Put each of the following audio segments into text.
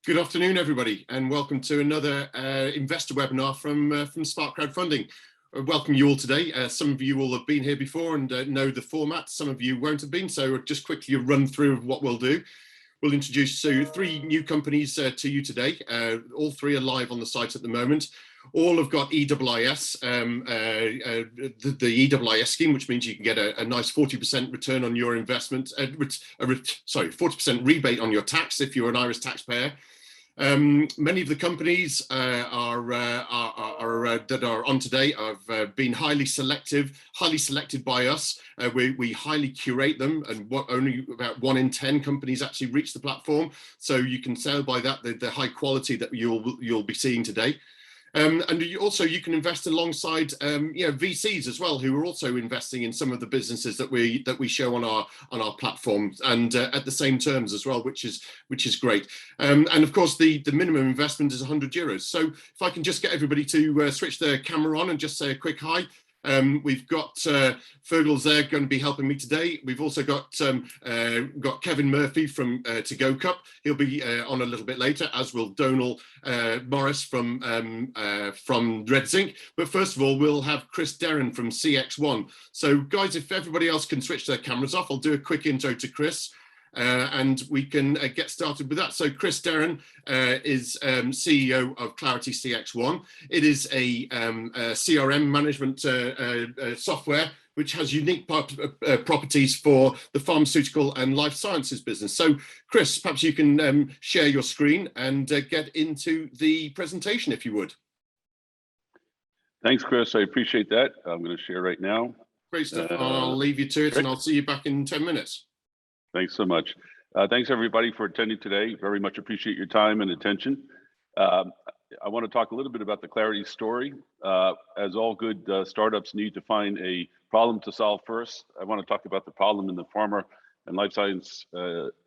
Good afternoon, everybody, and welcome to another investor webinar from Spark Crowdfunding. Welcome you all today. Some of you will have been here before and know the format. Some of you won't have been, so just quickly run through what we'll do. We'll introduce three new companies to you today. All three are live on the site at the moment. All have got EIIS, the EIIS scheme, which means you can get a nice 40% return on your investment, 40% rebate on your tax if you're an Irish taxpayer. Many of the companies that are on today have been highly selected by us. We highly curate them, and only about 1 in 10 companies actually reach the platform. So you can tell by that the high quality that you'll be seeing today. And you can invest alongside VCs as well, who are also investing in some of the businesses that we show on our platform, and at the same terms as well, which is great. And of course, the minimum investment is €100. So if I can just get everybody to switch their camera on and just say a quick hi. We've got Fergal's there going to be helping me today. We've also got Kevin Murphy from 2GoCup. He'll be on a little bit later, as will Donal Morris from RedZinc. But first of all, we'll have Chris Derren from CX1. So guys, if everybody else can switch their cameras off, I'll do a quick intro to Chris. And we can get started with that. So Chris Derren is CEO of ClarityCX1. It is a CRM management software which has unique properties for the pharmaceutical and life sciences business. So Chris, perhaps you can share your screen and get into the presentation if you would. Thanks, Chris. I appreciate that. I'm going to share right now. Great stuff. I'll leave you to it, and I'll see you back in 10 minutes. Thanks so much. Thanks everybody for attending today. Very much appreciate your time and attention. I want to talk a little bit about the Clarity story. As all good startups need to find a problem to solve first, I want to talk about the problem in the pharma and life science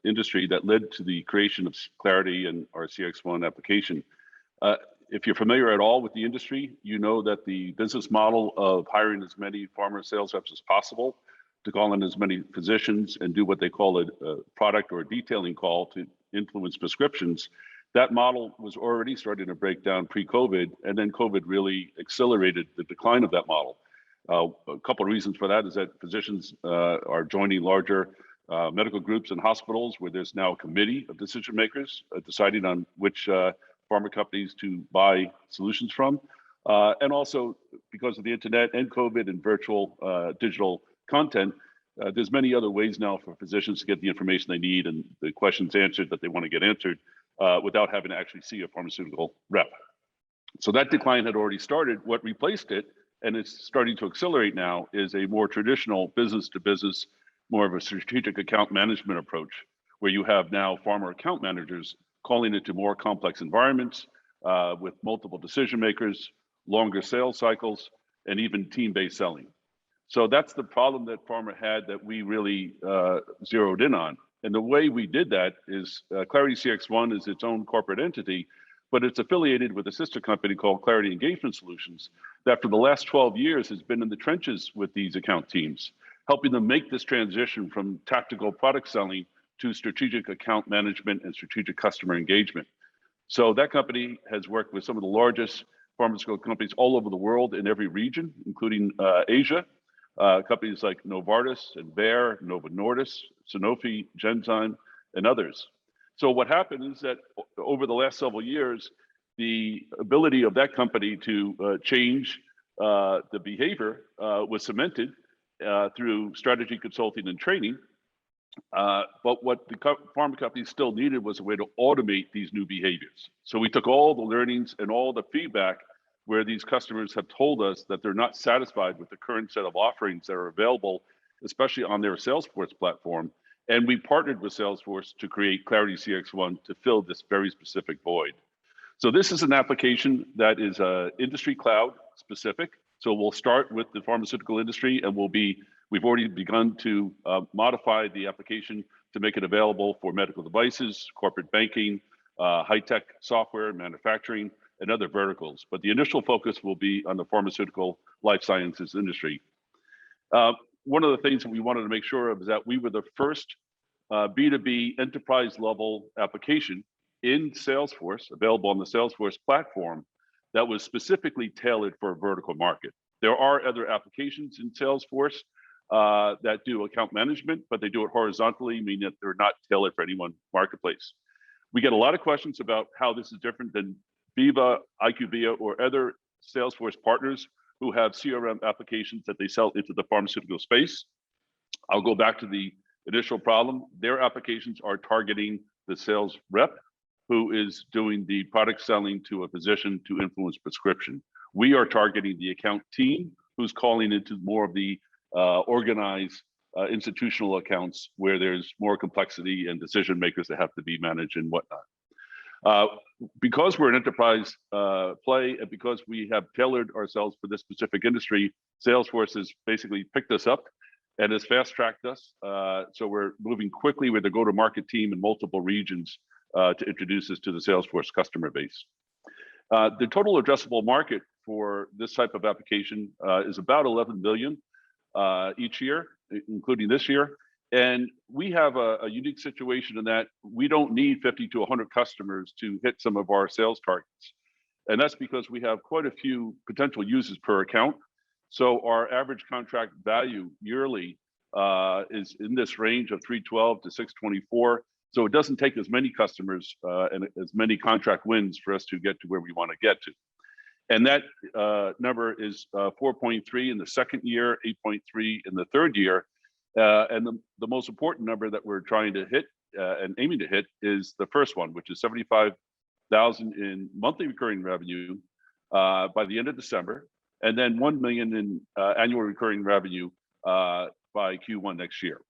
industry that led to the creation of Clarity and our CX1 application. If you're familiar at all with the industry, you know that the business model of hiring as many pharma sales reps as possible to call in as many physicians and do what they call a product or a detailing call to influence prescriptions. That model was already starting to break down pre-COVID, and then COVID really accelerated the decline of that model. A couple of reasons for that is that physicians are joining larger medical groups and hospitals where there's now a committee of decision makers deciding on which pharma companies to buy solutions from. And also because of the internet and COVID and virtual digital content, there's many other ways now for physicians to get the information they need and the questions answered that they want to get answered without having to actually see a pharmaceutical rep. So that decline had already started. What replaced it, and it's starting to accelerate now, is a more traditional business to business, more of a strategic account management approach, where you have now pharma account managers calling into more complex environments with multiple decision makers, longer sales cycles, and even team-based selling. So that's the problem that pharma had that we really zeroed in on. And the way we did that is ClarityCX1 is its own corporate entity, but it's affiliated with a sister company called Clarity Engagement Solutions that for the last 12 years has been in the trenches with these account teams, helping them make this transition from tactical product selling to strategic account management and strategic customer engagement. So that company has worked with some of the largest pharmaceutical companies all over the world in every region, including Asia. Companies like Novartis and Bayer, Novo Nordisk, Sanofi, Genzyme, and others. So what happened is that over the last several years, the ability of that company to change the behavior was cemented through strategy consulting and training. But what the pharma companies still needed was a way to automate these new behaviors. So we took all the learnings and all the feedback where these customers have told us that they're not satisfied with the current set of offerings that are available, especially on their Salesforce platform. And we partnered with Salesforce to create ClarityCX1 to fill this very specific void. So this is an application that is industry cloud specific. So we'll start with the pharmaceutical industry, and we've already begun to modify the application to make it available for medical devices, corporate banking, high-tech software, manufacturing, and other verticals. But the initial focus will be on the pharmaceutical life sciences industry. One of the things that we wanted to make sure of is that we were the first B2B enterprise level application in Salesforce, available on the Salesforce platform, that was specifically tailored for a vertical market. There are other applications in Salesforce that do account management, but they do it horizontally, meaning that they're not tailored for any one marketplace. We get a lot of questions about how this is different than Viva, IQVIA, or other Salesforce partners who have CRM applications that they sell into the pharmaceutical space. I'll go back to the initial problem. Their applications are targeting the sales rep who is doing the product selling to a physician to influence prescription. We are targeting the account team who's calling into more of the organized institutional accounts where there's more complexity and decision makers that have to be managed and whatnot. Because we're an enterprise play and because we have tailored ourselves for this specific industry, Salesforce has basically picked us up and has fast-tracked us. So we're moving quickly with the go-to-market team in multiple regions to introduce us to the Salesforce customer base. The total addressable market for this type of application is about 11 billion each year, including this year. And we have a unique situation in that we don't need 50 to 100 customers to hit some of our sales targets. And that's because we have quite a few potential users per account. So our average contract value yearly is in this range of 312 to 624. So it doesn't take as many customers and as many contract wins for us to get to where we want to get to. And that number is 4.3 in the second year, 8.3 in the third year. And the most important number that we're trying to hit and aiming to hit is the first one, which is 75,000 in monthly recurring revenue by the end of December, and then 1 million in annual recurring revenue by Q1 next year.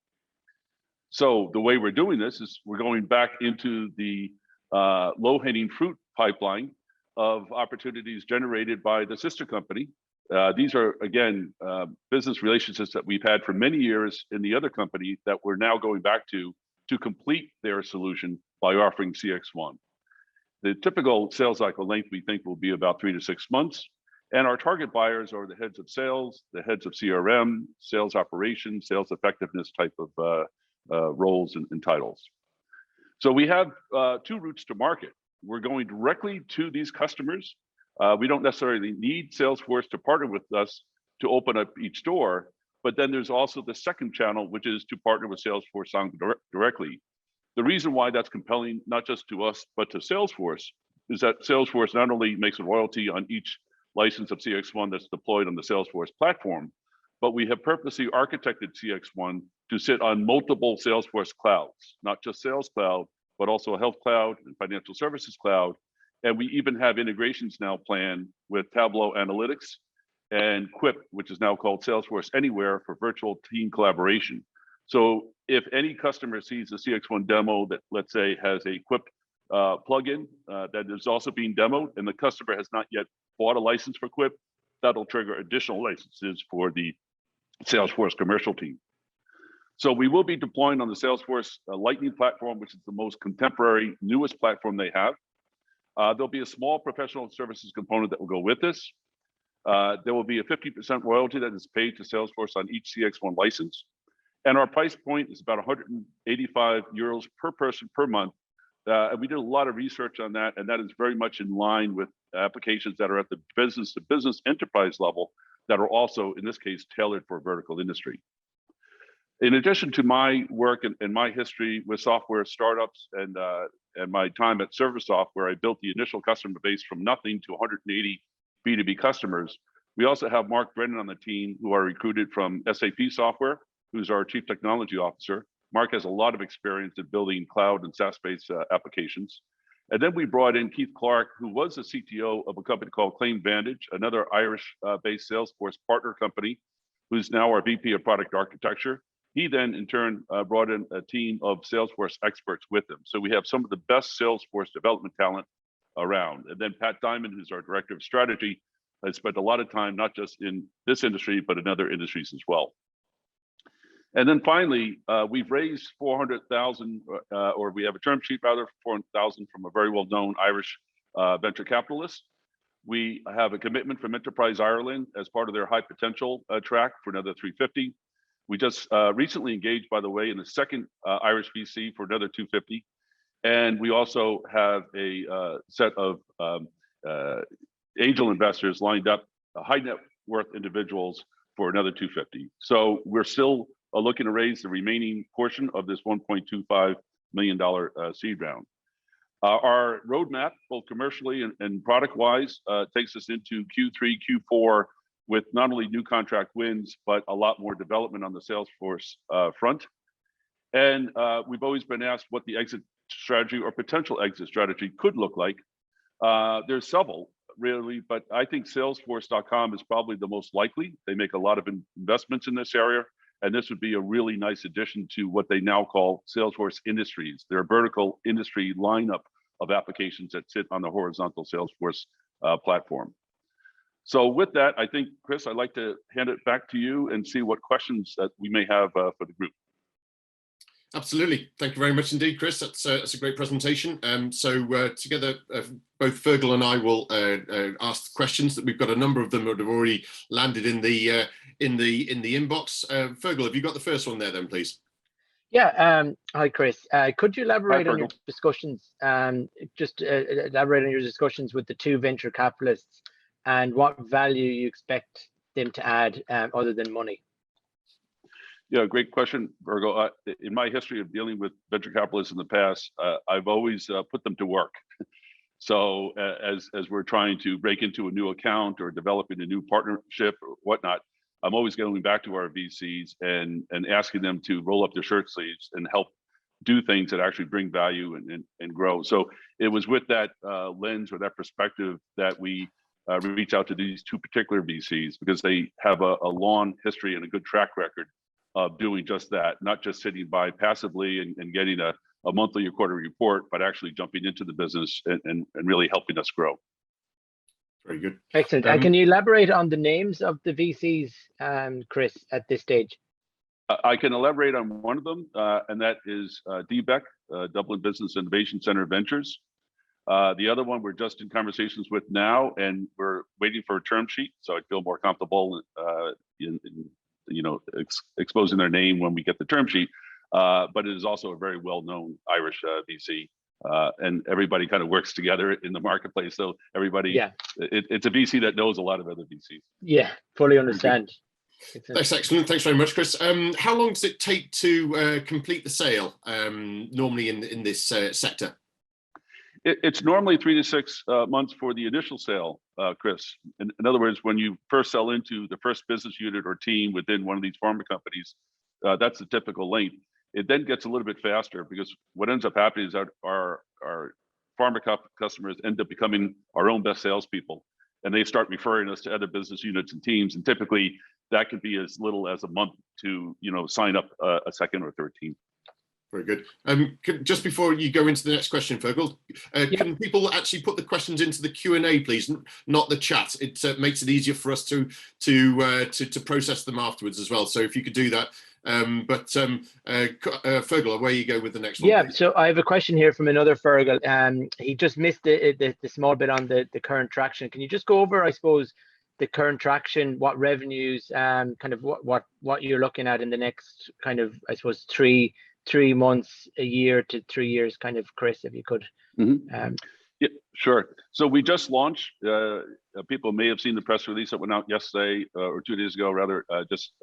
So the way we're doing this is we're going back into the low-hanging fruit pipeline of opportunities generated by the sister company. These are, again, business relationships that we've had for many years in the other company that we're now going back to complete their solution by offering CX1. The typical sales cycle length, we think, will be about 3 to 6 months. And our target buyers are the heads of sales, the heads of CRM, sales operations, sales effectiveness type of roles and titles. So we have 2 routes to market. We're going directly to these customers. We don't necessarily need Salesforce to partner with us to open up each door, but then there's also the second channel, which is to partner with Salesforce directly. The reason why that's compelling, not just to us, but to Salesforce, is that Salesforce not only makes a royalty on each license of CX1 that's deployed on the Salesforce platform, but we have purposely architected CX1 to sit on multiple Salesforce clouds, not just Sales Cloud, but also Health Cloud and Financial Services Cloud. And we even have integrations now planned with Tableau Analytics and Quip, which is now called Salesforce Anywhere for virtual team collaboration. So if any customer sees a CX1 demo that, let's say, has a Quip plugin that is also being demoed and the customer has not yet bought a license for Quip, that'll trigger additional licenses for the Salesforce commercial team. So we will be deploying on the Salesforce Lightning platform, which is the most contemporary, newest platform they have. There'll be a small professional services component that will go with this. There will be a 50% royalty that is paid to Salesforce on each CX1 license. And our price point is about 185 euros per person per month. And we did a lot of research on that, and that is very much in line with applications that are at the business-to-business enterprise level that are also, in this case, tailored for vertical industry. In addition to my work and my history with software startups and my time at Servicesoft, where I built the initial customer base from nothing to 180 B2B customers, we also have Mark Brennan on the team, who are recruited from SAP Software, who's our Chief Technology Officer. Mark has a lot of experience in building cloud and SaaS-based applications. And then we brought in Keith Clark, who was the CTO of a company called ClaimVantage, another Irish-based Salesforce partner company, who's now our VP of Product Architecture. He then, in turn, brought in a team of Salesforce experts with him. So we have some of the best Salesforce development talent around. And then Pat Diamond, who's our Director of Strategy, has spent a lot of time, not just in this industry, but in other industries as well. And then finally, we've raised 400,000, or we have a term sheet rather, for 400,000 from a very well-known Irish venture capitalist. We have a commitment from Enterprise Ireland as part of their high potential track for another 350. We just recently engaged, by the way, in the second Irish VC for another 250. And we also have a set of angel investors lined up, high net worth individuals for another 250. So we're still looking to raise the remaining portion of this $1.25 million seed round. Our roadmap, both commercially and product-wise, takes us into Q3, Q4 with not only new contract wins, but a lot more development on the Salesforce front. And we've always been asked what the exit strategy or potential exit strategy could look like. There's several, really, but I think Salesforce.com is probably the most likely. They make a lot of investments in this area, and this would be a really nice addition to what they now call Salesforce Industries, their vertical industry lineup of applications that sit on the horizontal Salesforce platform. So with that, I think, Chris, I'd like to hand it back to you and see what questions that we may have for the group. Absolutely. Thank you very much indeed, Chris. That's a great presentation. So together, both Fergal and I will ask questions. That we've got a number of them that have already landed in the inbox. Fergal, have you got the first one there then, please? Yeah. Hi, Chris. Could you elaborate on your discussions? Just elaborate on your discussions with the two venture capitalists and what value you expect them to add other than money. Yeah, great question, Virgo. In my history of dealing with venture capitalists in the past, I've always put them to work. So as we're trying to break into a new account or developing a new partnership or whatnot, I'm always going back to our VCs and asking them to roll up their shirt sleeves and help do things that actually bring value and grow. So it was with that lens or that perspective that we reach out to these two particular VCs, because they have a long history and a good track record of doing just that, not just sitting by passively and getting a monthly or quarterly report, but actually jumping into the business and really helping us grow. Very good. Excellent. Can you elaborate on the names of the VCs, Chris, at this stage? I can elaborate on one of them, and that is DBEC, Dublin Business Innovation Center Ventures. The other one we're just in conversations with now, and we're waiting for a term sheet, so I feel more comfortable in exposing their name when we get the term sheet. But it is also a very well-known Irish VC, and everybody kind of works together in the marketplace. So everybody, yeah, it's a VC that knows a lot of other VCs. Yeah, fully understand. That's excellent. Thanks very much, Chris. How long does it take to complete the sale normally in this sector? It's normally 3 to 6 months for the initial sale, Chris. In other words, when you first sell into the first business unit or team within one of these pharma companies, that's the typical length. It then gets a little bit faster, because what ends up happening is our pharma customers end up becoming our own best salespeople, and they start referring us to other business units and teams. And typically that could be as little as a month to sign up a second or third team. Very good. Just before you go into the next question, Fergal, can people actually put the questions into the Q&A, please, not the chat? It makes it easier for us to process them afterwards as well. So if you could do that. Fergal, away you go with the next one. Yeah, please. so I have a question here from another Fergal. He just missed the small bit on the current traction. Can you just go over, I suppose, the current traction, what revenues, kind of what you're looking at in the next kind of, I suppose, three months, a year to 3 years, kind of, Chris, if you could. Mm-hmm. Yeah, sure. So we just launched. People may have seen the press release that went out yesterday or 2 days ago, rather, just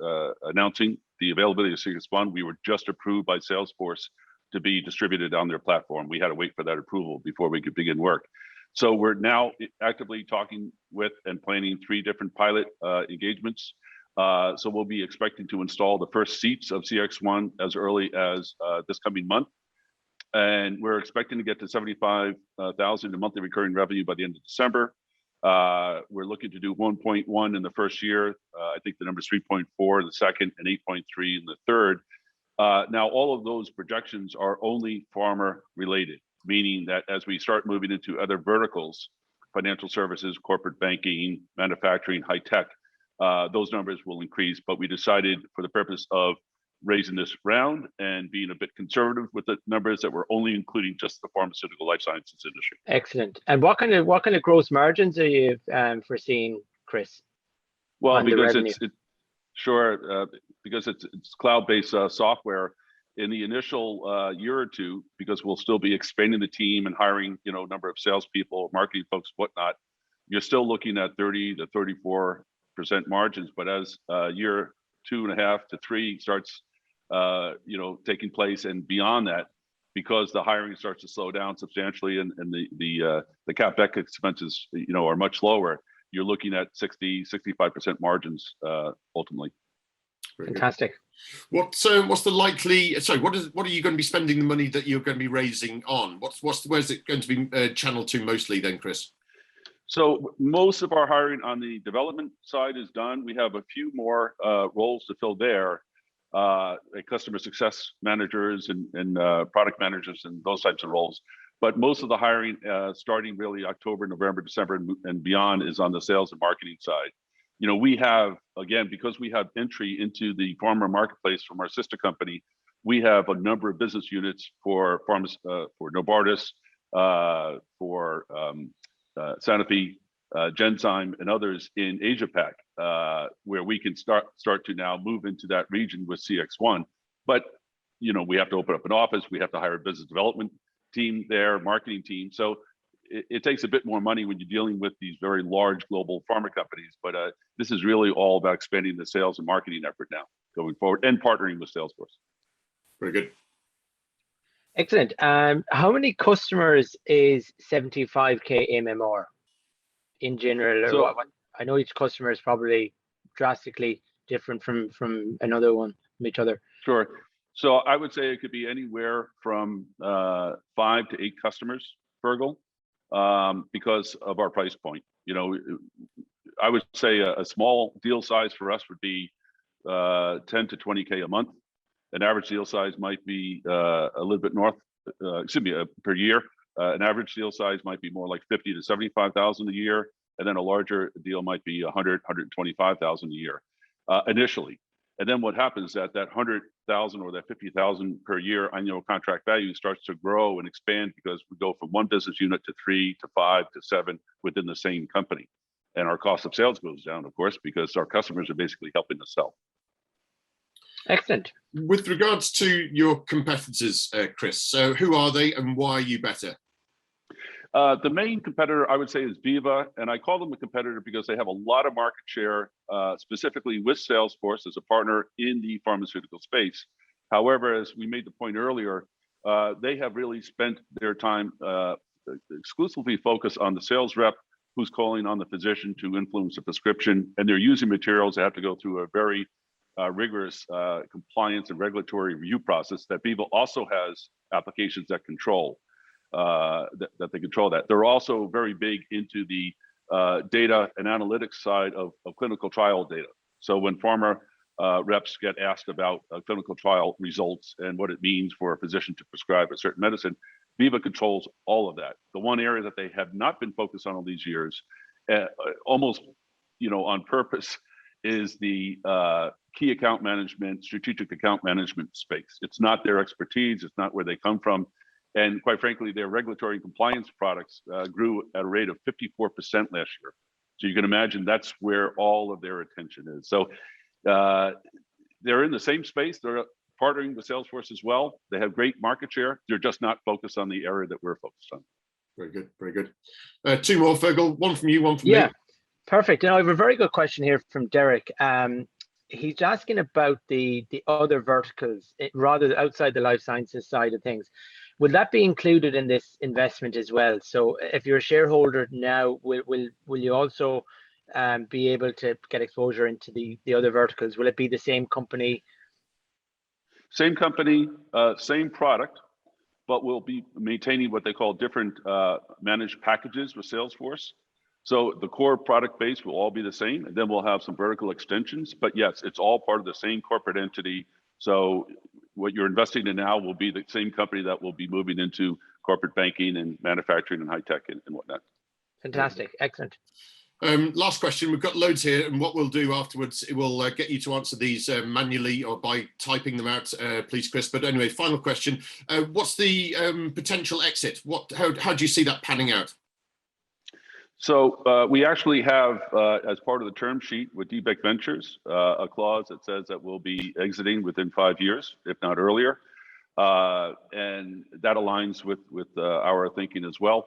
announcing the availability of CX1. We were just approved by Salesforce to be distributed on their platform. We had to wait for that approval before we could begin work. So we're now actively talking with and planning 3 different pilot engagements. So we'll be expecting to install the first seats of CX1 as early as this coming month. And we're expecting to get to 75,000 in monthly recurring revenue by the end of December. We're looking to do 1.1 in the first year. I think the number is 3.4 in the second and 8.3 in the third. Now, all of those projections are only pharma related, meaning that as we start moving into other verticals, financial services, corporate banking, manufacturing, high tech, those numbers will increase. But we decided, for the purpose of raising this round and being a bit conservative with the numbers, that we're only including just the pharmaceutical life sciences industry. Excellent. And what kind of gross margins are you foreseeing, Chris? Well, because it's cloud-based software, in the initial year or two, because we'll still be expanding the team and hiring, you know, a number of salespeople, marketing folks, whatnot, you're still looking at 30 to 34% margins. But as year 2.5 to 3 starts, you know, taking place, and beyond that, because the hiring starts to slow down substantially, and the CapEx expenses, you know, are much lower, you're looking at 60-65% margins ultimately. Fantastic. What's the likely? Sorry, what are you going to be spending the money that you're going to be raising on? Where's it going to be channeled to mostly then, Chris? So most of our hiring on the development side is done. We have a few more roles to fill there, like customer success managers and product managers and those types of roles. But most of the hiring starting really October, November, December, and beyond is on the sales and marketing side. You know, we have, again, because we have entry into the pharma marketplace from our sister company, we have a number of business units for for Novartis, for Sanofi, Genzyme, and others in Asia Pac, where we can start to now move into that region with CX1. But you know, we have to open up an office, we have to hire a business development team there, marketing team. So it takes a bit more money when you're dealing with these very large global pharma companies. But this is really all about expanding the sales and marketing effort now going forward, and partnering with Salesforce. Very good. Excellent. How many customers is 75K MMR in general? Or So, I know each customer is probably drastically different from another one, from each other. sure. So I would say it could be anywhere from 5 to 8 customers, Virgil, because of our price point. You know, I would say a small deal size for us would be 10 to 20K a month. An average deal size might be a little bit north, per year. An average deal size might be more like 50 to 75,000 a year, and then a larger deal might be 100, 125,000 a year initially. And then what happens is that 100,000 or that 50,000 per year annual contract value starts to grow and expand, because we go from 1 business unit to 3 to 5 to 7 within the same company. And our cost of sales goes down, of course, because our customers are basically helping us sell. Excellent. With regards to your competitors, Chris, so who are they and why are you better? The main competitor, I would say, is Veeva, and I call them a competitor because they have a lot of market share, specifically with Salesforce as a partner in the pharmaceutical space. However, as we made the point earlier, they have really spent their time exclusively focused on the sales rep who's calling on the physician to influence the prescription, and they're using materials that have to go through a very rigorous compliance and regulatory review process that Veeva also has applications that control. That they control that. They're also very big into the data and analytics side of clinical trial data. So when pharma reps get asked about clinical trial results and what it means for a physician to prescribe a certain medicine, Veeva controls all of that. The one area that they have not been focused on all these years, almost, you know, on purpose, is the key account management, strategic account management space. It's not their expertise. It's not where they come from. And quite frankly, their regulatory and compliance products grew at a rate of 54% last year. So you can imagine that's where all of their attention is. So they're in the same space. They're partnering with Salesforce as well. They have great market share. They're just not focused on the area that we're focused on. Very good, very good. 2 more, Fergal. One from you, one from me. Yeah, perfect. And I have a very good question here from Derek. He's asking about the other verticals, rather outside the life sciences side of things. Will that be included in this investment as well? So if you're a shareholder now, will you also be able to get exposure into the other verticals? Will it be the same company? Same company, same product, but we'll be maintaining what they call different managed packages with Salesforce. So the core product base will all be the same, and then we'll have some vertical extensions. But yes, it's all part of the same corporate entity. So what you're investing in now will be the same company that will be moving into corporate banking and manufacturing and high tech and whatnot. Fantastic, excellent. Last question. We've got loads here, and what we'll do afterwards, we'll get you to answer these manually or by typing them out, please, Chris. But anyway, final question. What's the potential exit? How do you see that panning out? So we actually have, as part of the term sheet with DBEC Ventures, a clause that says that we'll be exiting within 5 years, if not earlier. and that aligns with our thinking as well.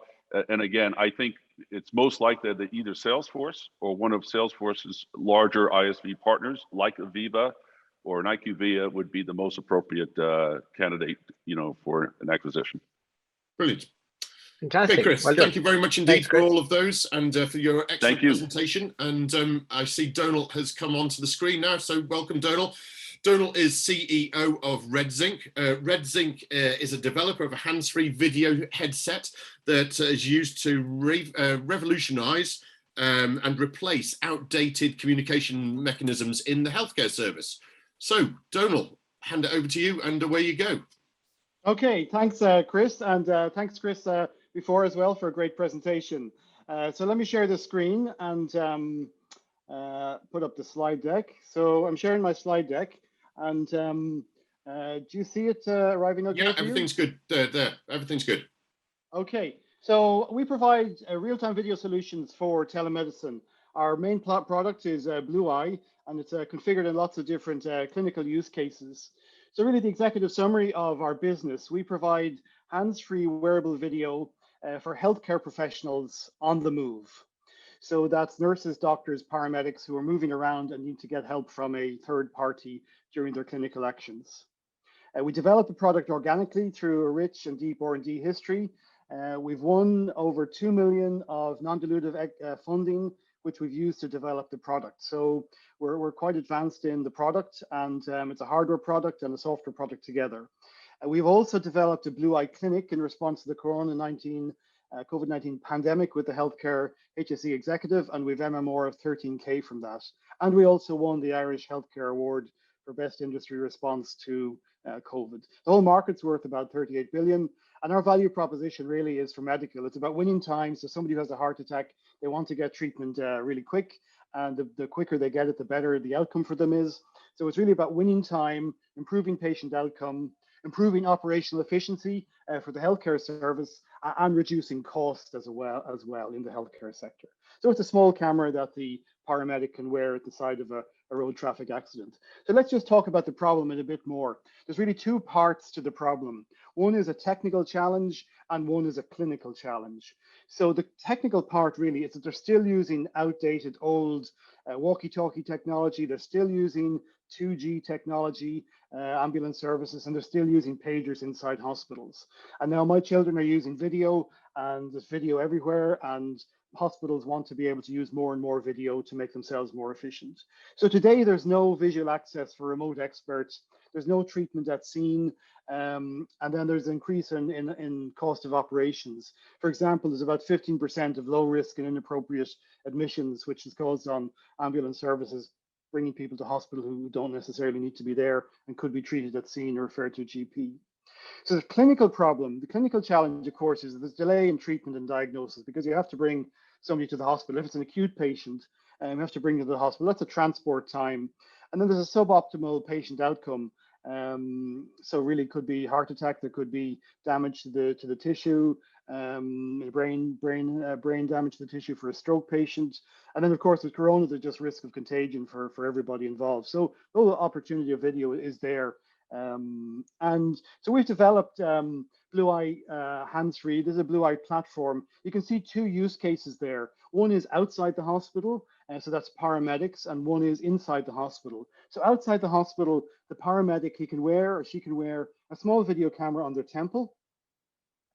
And again, I think it's most likely that either Salesforce or one of Salesforce's larger ISV partners, like Aviva or an IQVIA, would be the most appropriate candidate, for an acquisition. Brilliant. Fantastic. Okay, Chris, Well done. thank you very much indeed Thanks, for Chris. all of those and for your excellent Thank you. presentation. And I see Donal has come onto the screen now, so welcome, Donal. Donal is CEO of RedZinc. RedZinc is a developer of a hands-free video headset that is used to revolutionize and replace outdated communication mechanisms in the healthcare service. So, Donal, hand it over to you and away you go. Okay, thanks, Chris, and thanks, Chris, before as well for a great presentation. So let me share the screen and put up the slide deck. So I'm sharing my slide deck, and do you see it arriving okay? Yeah, everything's good. There, everything's good. Okay, so we provide real-time video solutions for telemedicine. Our main product is Blue Eye, and it's configured in lots of different clinical use cases. So really the executive summary of our business, we provide hands-free wearable video for healthcare professionals on the move. So that's nurses, doctors, paramedics who are moving around and need to get help from a third party during their clinical actions. We developed the product organically through a rich and deep R&D history. We've won over 2 million of non-dilutive funding, which we've used to develop the product. So we're quite advanced in the product, and it's a hardware product and a software product together. We've also developed a Blue Eye clinic in response to the COVID-19 pandemic with the healthcare HSE executive, and we've MMR of 13K from that. And we also won the Irish Healthcare Award for Best Industry Response to COVID. The whole market's worth about 38 billion. And our value proposition really is for medical. It's about winning time. So somebody who has a heart attack, they want to get treatment really quick. And the quicker they get it, the better the outcome for them is. So it's really about winning time, improving patient outcome, improving operational efficiency for the healthcare service, and reducing cost as well in the healthcare sector. So it's a small camera that the paramedic can wear at the side of a road traffic accident. So let's just talk about the problem in a bit more. There's really two parts to the problem. One is a technical challenge and one is a clinical challenge. So the technical part really is that they're still using outdated old walkie-talkie technology. They're still using 2G technology, ambulance services, and they're still using pagers inside hospitals. And now my children are using video, and there's video everywhere, and hospitals want to be able to use more and more video to make themselves more efficient. So today there's no visual access for remote experts. There's no treatment at scene, and then there's an increase in cost of operations. For example, there's about 15% of low risk and inappropriate admissions, which is caused on ambulance services, bringing people to hospital who don't necessarily need to be there and could be treated at scene or referred to a GP. So the clinical problem, the clinical challenge, of course, is that there's delay in treatment and diagnosis because you have to bring somebody to the hospital. If it's an acute patient, you have to bring them to the hospital. That's a transport time. And then there's a suboptimal patient outcome. So really could be heart attack, there could be damage to the tissue, brain damage to the tissue for a stroke patient. And then of course with corona, there's just risk of contagion for everybody involved. So the opportunity of video is there. And so we've developed Blue Eye hands-free. This is a Blue Eye platform. You can see two use cases there. One is outside the hospital, so that's paramedics, and one is inside the hospital. So outside the hospital, the paramedic, he can wear or she can wear a small video camera on their temple,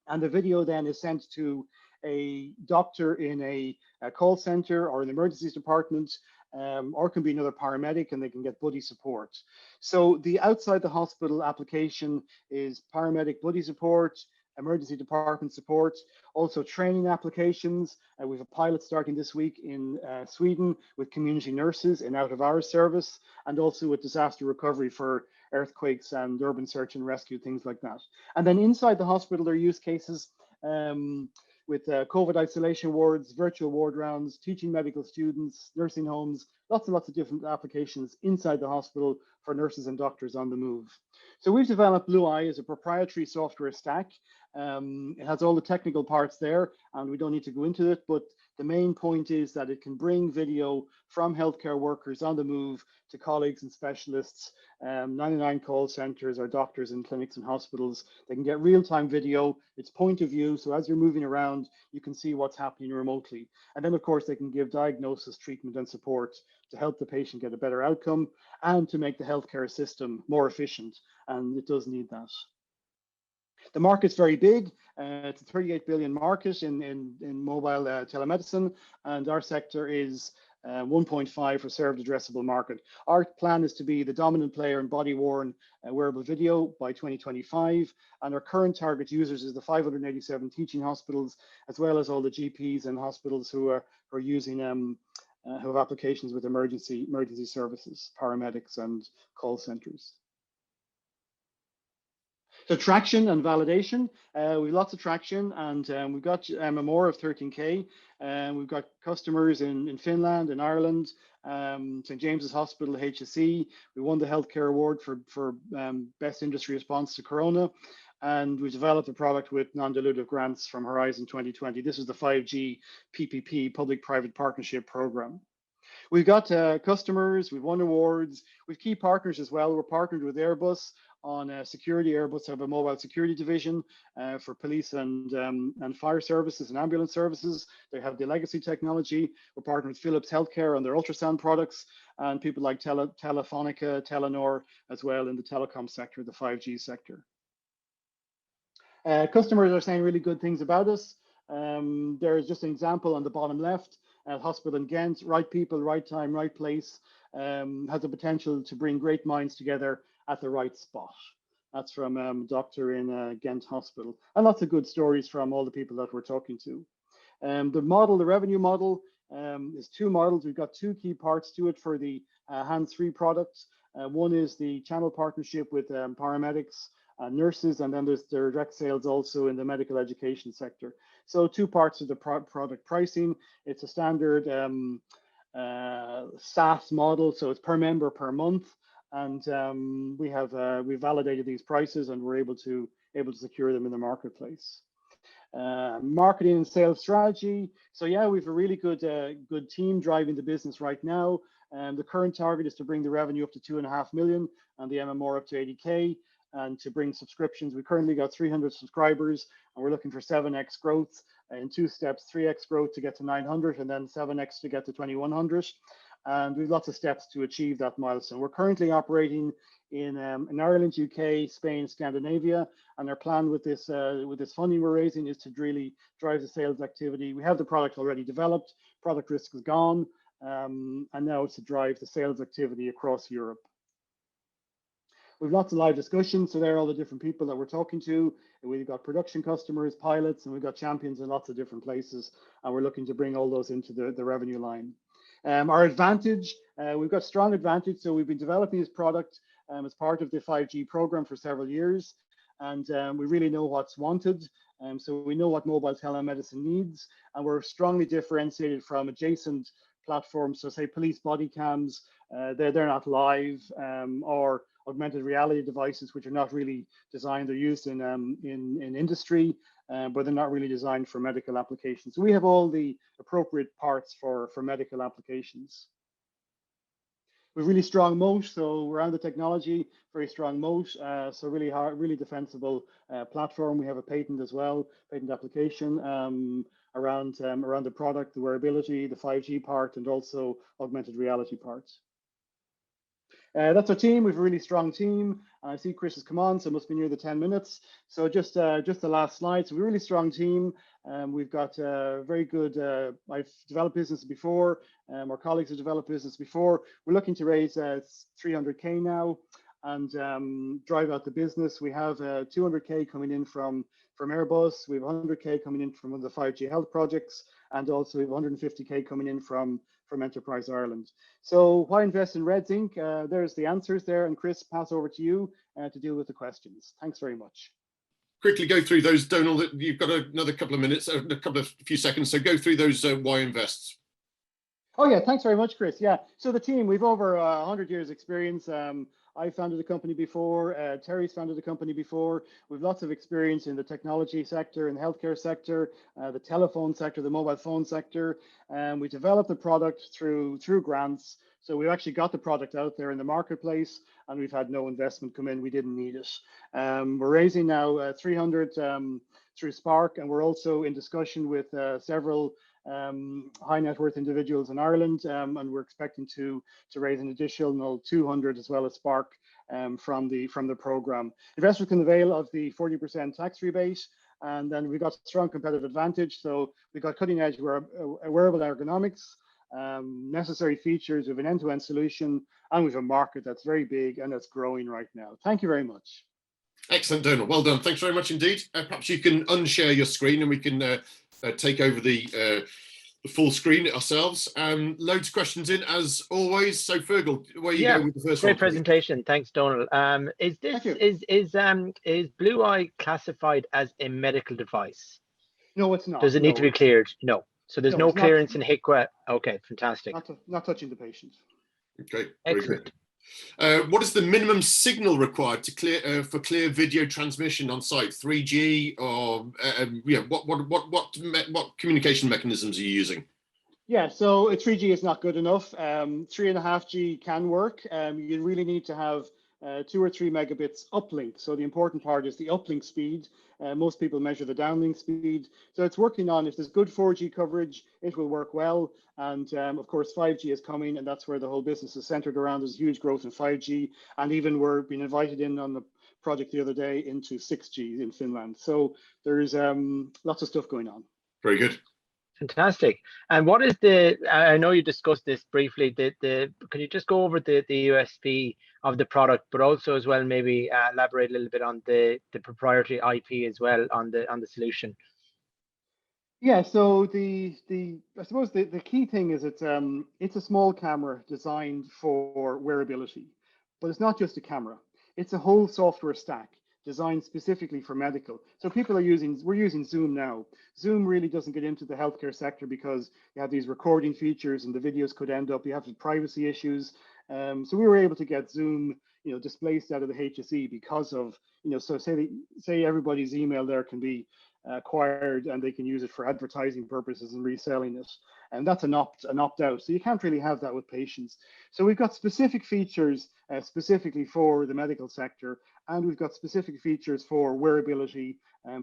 and the video then is sent to a doctor in a call center or an emergencies department, or can be another paramedic, and they can get buddy support. So the outside the hospital application is paramedic buddy support, emergency department support, also training applications. We have a pilot starting this week in Sweden with community nurses in out of hours service, and also with disaster recovery for earthquakes and urban search and rescue, things like that. And then inside the hospital, there are use cases with COVID isolation wards, virtual ward rounds, teaching medical students, nursing homes, lots and lots of different applications inside the hospital for nurses and doctors on the move. So we've developed Blue Eye as a proprietary software stack. It has all the technical parts there, and we don't need to go into it, but the main point is that it can bring video from healthcare workers on the move to colleagues and specialists, 99 call centers or doctors in clinics and hospitals. They can get real-time video. It's point of view, so as you're moving around, you can see what's happening remotely. And then, of course, they can give diagnosis, treatment, and support to help the patient get a better outcome and to make the healthcare system more efficient, and it does need that. The market's very big. It's a 38 billion market in mobile telemedicine, and our sector is 1.5 for served addressable market. Our plan is to be the dominant player in body-worn wearable video by 2025, and our current target users is the 587 teaching hospitals, as well as all the GPs and hospitals who are using who have applications with emergency services, paramedics, and call centers. So traction and validation, we've lots of traction, and we've got MMR of 13K. We've got customers in Finland and Ireland, St. James's Hospital, HSE. We won the healthcare award for best industry response to Corona, and we developed a product with non-dilutive grants from Horizon 2020. This is the 5G PPP, Public-Private Partnership Program. We've got customers, we've won awards, we've key partners as well. We're partnered with Airbus on security. Airbus have a mobile security division for police and fire services and ambulance services. They have the legacy technology. We're partnered with Philips Healthcare on their ultrasound products, and people like Telefonica, Telenor as well in the telecom sector, the 5G sector. Customers are saying really good things about us. There's just an example on the bottom left. Hospital in Ghent, right people, right time, right place, has the potential to bring great minds together at the right spot. That's from a doctor in Ghent Hospital, and lots of good stories from all the people that we're talking to. The revenue model is two models. We've got two key parts to it for the hands-free product. One is the channel partnership with paramedics, nurses, and then there's the direct sales also in the medical education sector. So two parts of the product pricing. It's a standard SaaS model, so it's per member per month, and we validated these prices, and we're able to secure them in the marketplace. Marketing and sales strategy. So yeah, we've a really good team driving the business right now. The current target is to bring the revenue up to 2.5 million and the MMR up to 80K. And to bring subscriptions, we currently got 300 subscribers, and we're looking for 7x growth in 2 steps, 3x growth to get to 900, and then 7x to get to 2100. And we've lots of steps to achieve that milestone. We're currently operating in Ireland, UK, Spain, Scandinavia, and our plan with this funding we're raising is to really drive the sales activity. We have the product already developed, product risk is gone, and now it's to drive the sales activity across Europe. We've lots of live discussions, so there are all the different people that we're talking to. We've got production customers, pilots, and we've got champions in lots of different places, and we're looking to bring all those into the revenue line. Our advantage, we've got strong advantage, so we've been developing this product as part of the 5G program for several years, and we really know what's wanted, so we know what mobile telemedicine needs, and we're strongly differentiated from adjacent platforms, so say police body cams, they're not live, or augmented reality devices, which are not really designed. They're used in industry, but they're not really designed for medical applications. So we have all the appropriate parts for medical applications. We're really strong moat, so around the technology, very strong moat. So really defensible platform. We have a patent as well, patent application around the product, the wearability, the 5G part, and also augmented reality parts. That's our team. We have a really strong team. I see Chris has come on, so it must be near the 10 minutes. So just the last slide. So we're a really strong team. We've got very good, I've developed business before. Our colleagues have developed business before. We're looking to raise 300K now and drive out the business. We have 200K coming in from Airbus. We have 100K coming in from one of the 5G health projects. And also we have 150K coming in from Enterprise Ireland. So why invest in RedZinc? There's the answers there. And Chris, pass over to you to deal with the questions. Thanks very much. Quickly go through those, Donal. You've got another couple of minutes, few seconds. So go through those why invests. Oh yeah, thanks very much, Chris. Yeah, so the team, we've over 100 years experience. I founded a company before, Terry's founded a company before. We've lots of experience in the technology sector, in the healthcare sector, the telephone sector, the mobile phone sector. We developed the product through grants. So we've actually got the product out there in the marketplace, and we've had no investment come in. We didn't need it. We're raising now 300 through Spark, and we're also in discussion with several high net worth individuals in Ireland, and we're expecting to raise an additional 200 as well as Spark from the program. Investors can avail of the 40% tax rebate, and then we've got strong competitive advantage. So we've got cutting edge wearable ergonomics, necessary features of an end-to-end solution, and we've a market that's very big and that's growing right now. Thank you very much. Excellent, Donald. Well done. Thanks very much indeed. Perhaps you can unshare your screen and we can take over the full screen ourselves. Loads of questions in as always. So Fergal, where you go with the first one? Great presentation. Thanks, Donald. Is Blue Eye classified as a medical device? No, it's not. Does it need to be cleared? No. So there's no clearance in HICWA. Okay, fantastic. Not touching the patient. Okay, excellent. What is the minimum signal required to for clear video transmission on site? 3G or what communication mechanisms are you using? Yeah, so 3G is not good enough. 3.5G can work. You really need to have 2 or 3 megabits uplink. So the important part is the uplink speed. Most people measure the downlink speed. So it's working on, if there's good 4G coverage, it will work well. And of course, 5G is coming, and that's where the whole business is centered around. There's huge growth in 5G. And even we're being invited in on the project the other day into 6G in Finland. So there's lots of stuff going on. Very good. Fantastic. And what is I know you discussed this briefly, can you just go over the USP of the product, but also as well maybe elaborate a little bit on the proprietary IP as well on the solution? Yeah, so I suppose the key thing is it's a small camera designed for wearability, but it's not just a camera. It's a whole software stack designed specifically for medical. So we're using Zoom now. Zoom really doesn't get into the healthcare sector because you have these recording features and the videos could end up, you have the privacy issues. So we were able to get Zoom, displaced out of the HSE because of, so say everybody's email there can be acquired and they can use it for advertising purposes and reselling it. And that's an opt-out. So you can't really have that with patients. So we've got specific features specifically for the medical sector, and we've got specific features for wearability.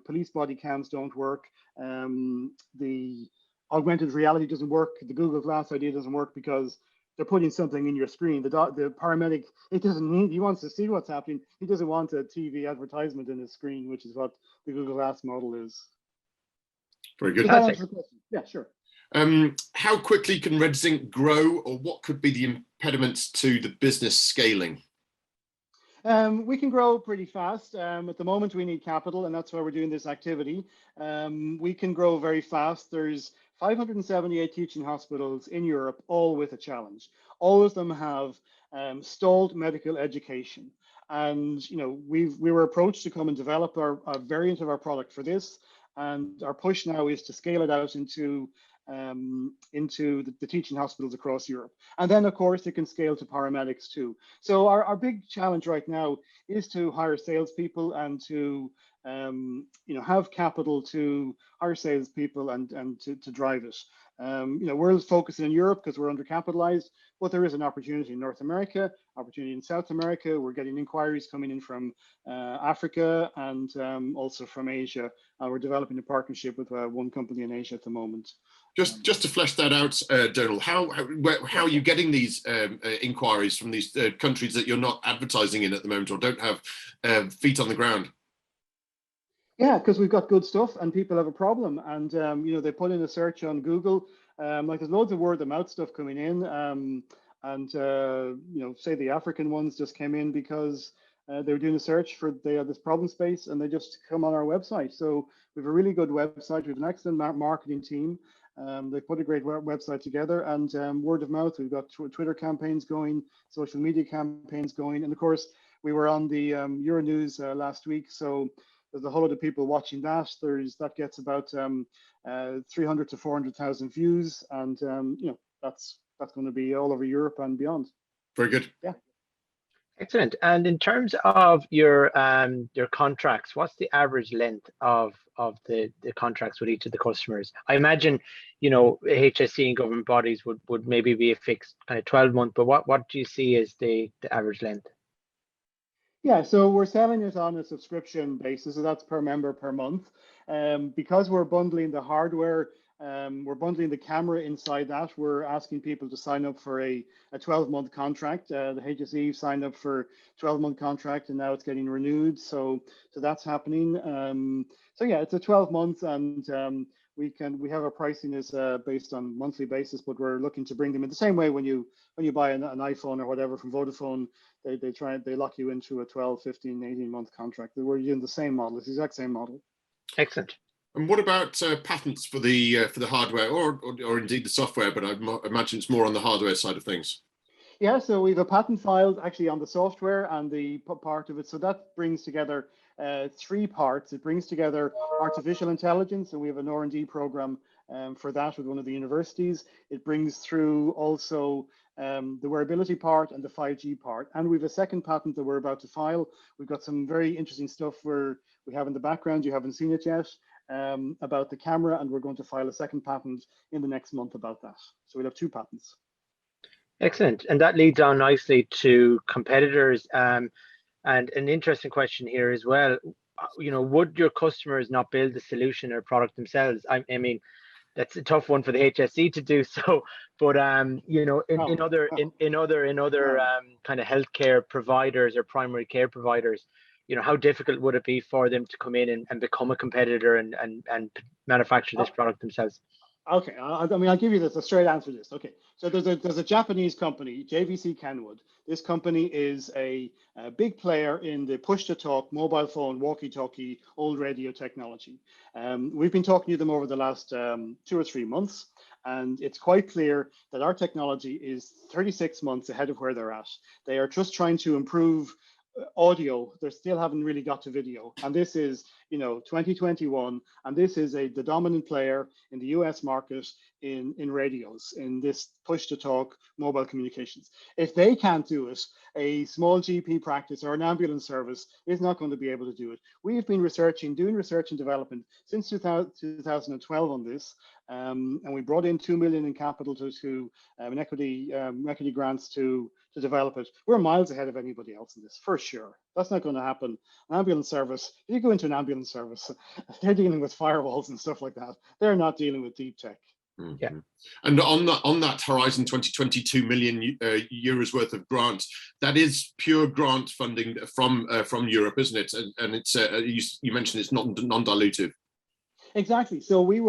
Police body cams don't work. The augmented reality doesn't work. The Google Glass idea doesn't work because they're putting something in your screen. The paramedic, he wants to see what's happening. He doesn't want a TV advertisement in his screen, which is what the Google Glass model is. Very good. Yeah, sure. How quickly can RedZinc grow, or what could be the impediments to the business scaling? We can grow pretty fast. At the moment, we need capital, and that's why we're doing this activity. We can grow very fast. There's 578 teaching hospitals in Europe, all with a challenge. All of them have stalled medical education. And we were approached to come and develop a variant of our product for this. And our push now is to scale it out into the teaching hospitals across Europe. And then, of course, it can scale to paramedics too. So our big challenge right now is to hire salespeople and to have capital to hire salespeople and to drive it. We're focusing in Europe because we're undercapitalized, but there is an opportunity in North America, opportunity in South America. We're getting inquiries coming in from Africa and also from Asia. We're developing a partnership with one company in Asia at the moment. Just to flesh that out, Donald, how are you getting these inquiries from these countries that you're not advertising in at the moment or don't have feet on the ground? Yeah, because we've got good stuff and people have a problem, and they put in a search on Google. There's loads of word of mouth stuff coming in, say the African ones just came in because they were doing a search for they have this problem space and they just come on our website. So we have a really good website. We have an excellent marketing team. They put a great website together, and word of mouth. We've got Twitter campaigns going, social media campaigns going, and of course we were on the Euronews last week. So there's a whole lot of people watching that. That gets about 300 to 400,000 views, and that's going to be all over Europe and beyond. Very good. Yeah. Excellent. And in terms of your contracts, what's the average length of the contracts with each of the customers? I imagine, HSE and government bodies would maybe be a fixed kind of 12-month, but what do you see as the average length? Yeah, so we're selling it on a subscription basis, so that's per member per month. Because we're bundling the hardware, we're bundling the camera inside that. We're asking people to sign up for a 12-month contract. The HSE signed up for 12-month contract, and now it's getting renewed. So that's happening. So yeah, it's a 12 months, and we have our pricing is based on monthly basis, but we're looking to bring them in the same way when you buy an iPhone or whatever from Vodafone. They lock you into a 12, 15, 18-month contract. We're using the same model. It's the exact same model. Excellent. And what about patents for the hardware or indeed the software? But I imagine it's more on the hardware side of things. Yeah, so we have a patent filed actually on the software and the part of it. So that brings together 3 parts. It brings together artificial intelligence, and we have an R&D program for that with one of the universities. It brings through also the wearability part and the 5G part. And we have a second patent that we're about to file. We've got some very interesting stuff where we have in the background, you haven't seen it yet, about the camera, and we're going to file a second patent in the next month about that. So we'll have 2 patents. Excellent. And that leads on nicely to competitors. And an interesting question here as well. Would your customers not build the solution or product themselves? I mean, that's a tough one for the HSE to do so, but in other kind of healthcare providers or primary care providers, how difficult would it be for them to come in and become a competitor and manufacture this product themselves? Okay, I'll give you a straight answer to this. Okay, so there's a Japanese company, JVC Kenwood. This company is a big player in the push-to-talk, mobile phone, walkie-talkie, old radio technology. We've been talking to them over the last 2 or 3 months, and it's quite clear that our technology is 36 months ahead of where they're at. They are just trying to improve audio. They still haven't really got to video, and this is 2021, and this is the dominant player in the US market in radios, in this push to talk mobile communications. If they can't do it, a small GP practice or an ambulance service is not going to be able to do it. We've been doing research and development since 2012 on this, and we brought in 2 million in capital to equity grants to develop it. We're miles ahead of anybody else in this, for sure. That's not going to happen. An ambulance service, if you go into an ambulance service, they're dealing with firewalls and stuff like that. They're not dealing with deep tech. Mm-hmm. Yeah. And on that horizon, 22 million euros worth of grants, that is pure grant funding from Europe, isn't it? And it's you mentioned it's not non-dilutive. Exactly. So we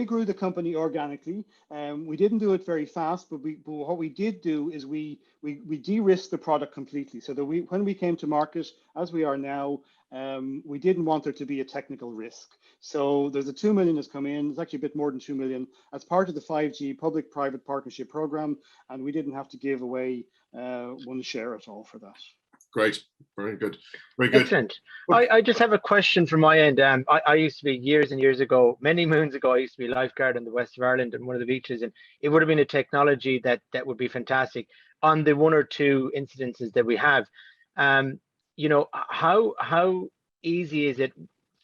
grew the company organically. We didn't do it very fast, but what we did do is we de-risked the product completely. So that when we came to market, as we are now, we didn't want there to be a technical risk. So there's a 2 million has come in. It's actually a bit more than 2 million as part of the 5G public-private partnership program, and we didn't have to give away 1 share at all for that. Great, very good, very good. Excellent. I just have a question from my end. I used to be years and years ago, many moons ago, I used to be a lifeguard in the west of Ireland in one of the beaches, and it would have been a technology that would be fantastic on the 1 or 2 incidences that we have. How easy is it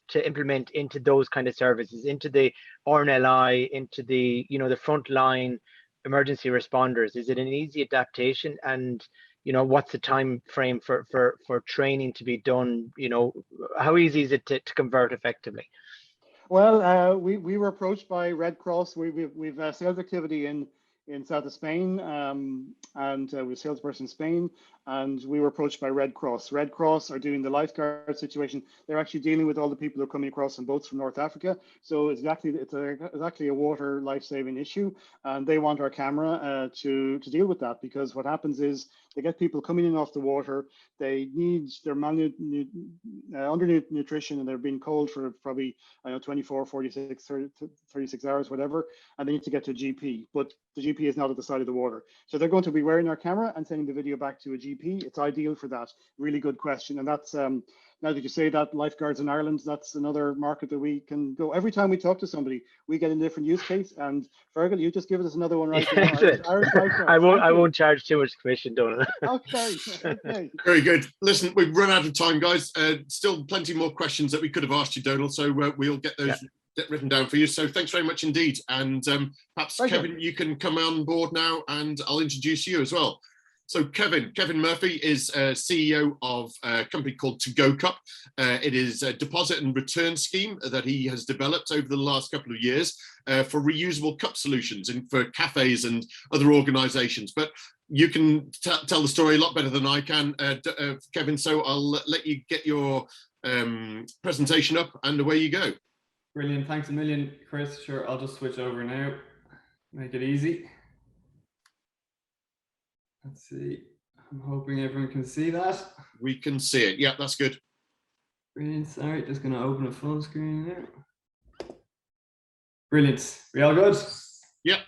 to implement into those kind of services, into the RNLI, into the the frontline emergency responders? Is it an easy adaptation? And what's the time frame for training to be done? How easy is it to convert effectively? Well, we were approached by Red Cross. We've sales activity in south of Spain, and we're a salesperson in Spain, and we were approached by Red Cross. Red Cross are doing the lifeguard situation. They're actually dealing with all the people who are coming across on boats from North Africa. So it's actually a water life-saving issue, and they want our camera to deal with that, because what happens is they get people coming in off the water. They're undernutrition, and they're being cold for probably 24, 46, 36 hours, whatever, and they need to get to a GP, but the GP is not at the side of the water. So they're going to be wearing our camera and sending the video back to a GP. It's ideal for that. Really good question. And that's now now that you say that, lifeguards in Ireland, that's another market that we can go. Every time we talk to somebody, we get a different use case. And Fergal, you just give us another one right now. Irish lifeguards. I won't charge too much commission, Donald. Okay, okay. Very good. Listen, we've run out of time, guys. Still plenty more questions that we could have asked you, Donald. So we'll get those written down for you. So thanks very much indeed. And perhaps Kevin, you can come on board now, and I'll introduce you as well. So Kevin Murphy is CEO of a company called 2GoCup. It is a deposit and return scheme that he has developed over the last couple of years for reusable cup solutions and for cafes and other organizations. But you can tell the story a lot better than I can, Kevin, so I'll let you get your presentation up and away you go. Brilliant, thanks a million, Chris. Sure, I'll just switch over now, make it easy. Let's see, I'm hoping everyone can see that. We can see it, yeah, that's good. Brilliant, sorry, just gonna open a full screen now. Brilliant, we all good? Yeah.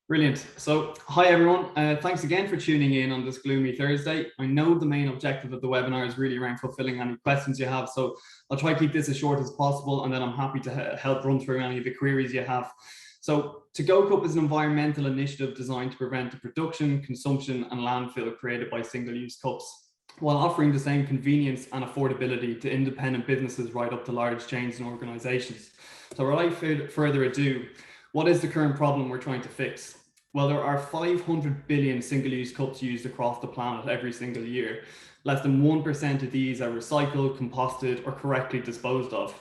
Brilliant. So, hi everyone. Thanks again for tuning in on this gloomy Thursday. I know the main objective of the webinar is really around fulfilling any questions you have, so I'll try to keep this as short as possible, and then I'm happy to help run through any of the queries you have. So, 2GoCup is an environmental initiative designed to prevent the production, consumption, and landfill created by single-use cups, while offering the same convenience and affordability to independent businesses right up to large chains and organizations. So, without further ado, what is the current problem we're trying to fix? Well, there are 500 billion single-use cups used across the planet every single year. Less than 1% of these are recycled, composted, or correctly disposed of.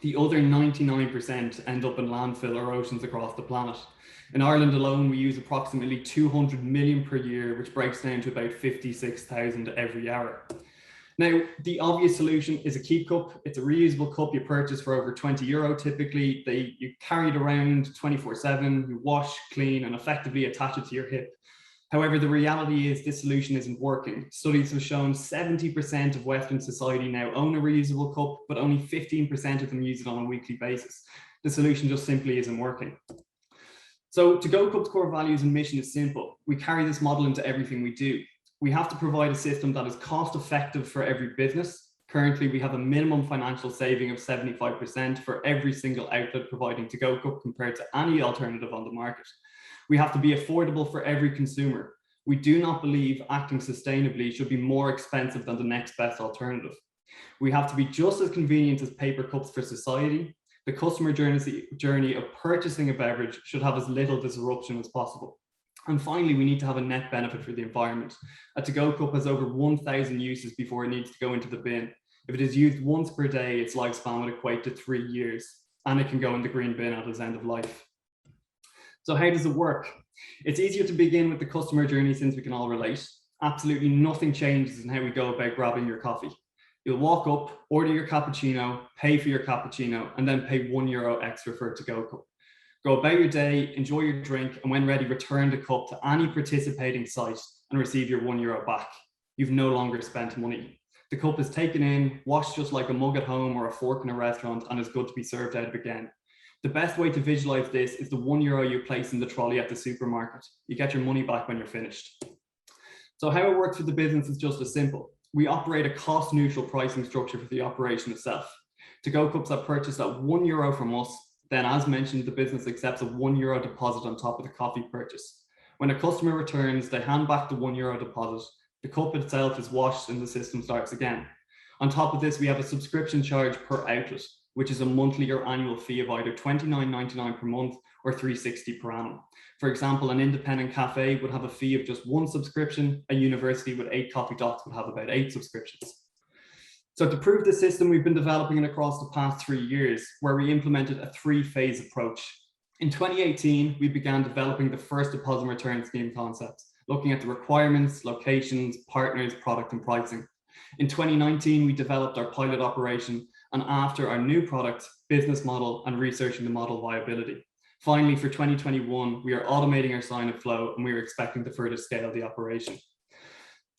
The other 99% end up in landfill or oceans across the planet. In Ireland alone, we use approximately 200 million per year, which breaks down to about 56,000 every hour. Now, the obvious solution is a keep cup. It's a reusable cup you purchase for over €20 typically. You carry it around 24/7, you wash, clean, and effectively attach it to your hip. However, the reality is this solution isn't working. Studies have shown 70% of Western society now own a reusable cup, but only 15% of them use it on a weekly basis. The solution just simply isn't working. So 2GoCup's core values and mission is simple. We carry this model into everything we do. We have to provide a system that is cost effective for every business. Currently, we have a minimum financial saving of 75% for every single outlet providing 2GoCup compared to any alternative on the market. We have to be affordable for every consumer. We do not believe acting sustainably should be more expensive than the next best alternative. We have to be just as convenient as paper cups for society. The customer journey of purchasing a beverage should have as little disruption as possible. And finally, we need to have a net benefit for the environment. A 2GoCup has over 1,000 uses before it needs to go into the bin. If it is used once per day, its lifespan would equate to 3 years, and it can go in the green bin at its end of life. So how does it work? It's easier to begin with the customer journey since we can all relate. Absolutely nothing changes in how we go about grabbing your coffee. You'll walk up, order your cappuccino, pay for your cappuccino, and then pay €1 extra for a 2GoCup. Go about your day, enjoy your drink, and when ready, return the cup to any participating site and receive your €1 back. You've no longer spent money. The cup is taken in, washed just like a mug at home or a fork in a restaurant, and is good to be served out of again. The best way to visualize this is the €1 you place in the trolley at the supermarket. You get your money back when you're finished. So how it works for the business is just as simple. We operate a cost-neutral pricing structure for the operation itself. 2GoCups are purchased at €1 from us. Then, as mentioned, the business accepts a €1 deposit on top of the coffee purchase. When a customer returns, they hand back the €1 deposit. The cup itself is washed and the system starts again. On top of this, we have a subscription charge per outlet, which is a monthly or annual fee of either $29.99 per month or $360 per annum. For example, an independent cafe would have a fee of just 1 subscription. A university with 8 coffee dots would have about 8 subscriptions. So to prove the system, we've been developing it across the past 3 years, where we implemented a 3-phase approach. In 2018, we began developing the first deposit return scheme concept, looking at the requirements, locations, partners, product, and pricing. In 2019, we developed our pilot operation, and after our new product, business model, and researching the model viability. Finally, for 2021, we are automating our sign-up flow, and we are expecting to further scale the operation.